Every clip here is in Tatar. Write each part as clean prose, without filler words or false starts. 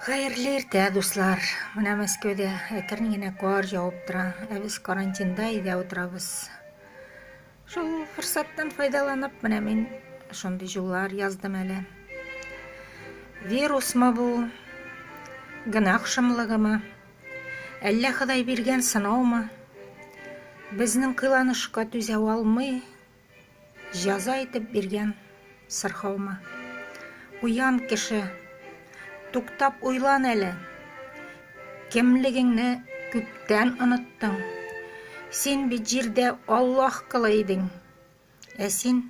Хайырлы эртә, дуслар. Менә Мәскәүдә әкрен генә кар жауып тора. Без карантинда өйдә утырабыз. Шул форсаттан файдаланып, менә мин шундый җырлар яздым әле. Вирусмы бу? Гөнаһ шомлыгымы? Әллә Ходай биргән сынаумы? Безнең кыланышка түзә алмый, җәза итеп биргән сырхаумы? Уян, кеше, туктап уйлан әле. Кемлегеңне күптән оныттың. Син бит җирдә Аллаһ кылы идең, син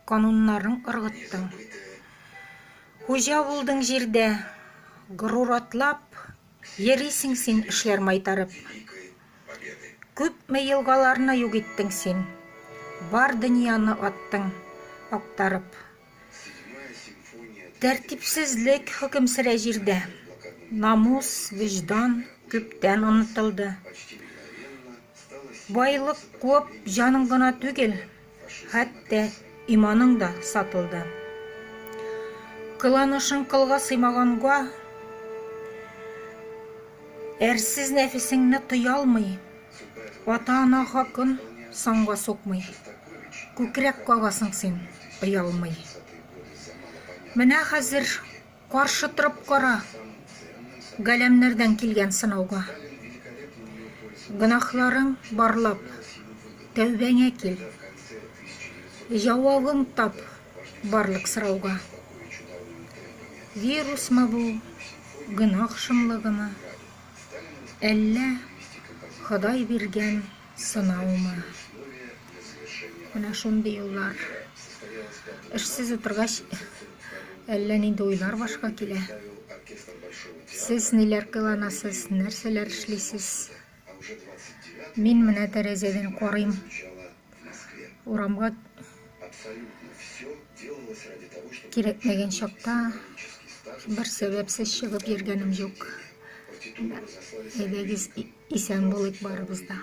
кануннарын ыргыттың. Хуҗа булдың җирдә, горур атлап, йөрисең син эшләр майтарып. Күпме елгаларны юк иттең син, бар дөньяны аттың актарып. Тәртипсезлек хөкем сөрә җирдә, намус, виждан күптән онытылды. Байлык күп җаның гына түгел, хәтта иманың да сатылды. Кыланышың кылга сыймаганга, әрсез нәфесеңне тыя алмый, ата-ана хакын санга сукмый, күкрәк кагасың син оялмый. Менә хәзер каршы торып кара, галәмнәрдән килгән сынауга. Гөнаһларың барлап, тәүбәңә кил, җавабың тап барлык сорауга. Вирусмы бу, гөнаһ шомлыгымы, әллә Ходай биргән сынаумы? Менә шундый юллар. Эшсез утыргач, әллә нинди уйлар башка килә. Сез ниләр кыланасыз, нәрсәләр эшлисез? Мин менә тәрәзәдән карыйм. Урамга кирәкмәгән чакта бер сәбәпсез чыгып йөргәнем юк. Әйдәгез, исән булыйк барыбыз да.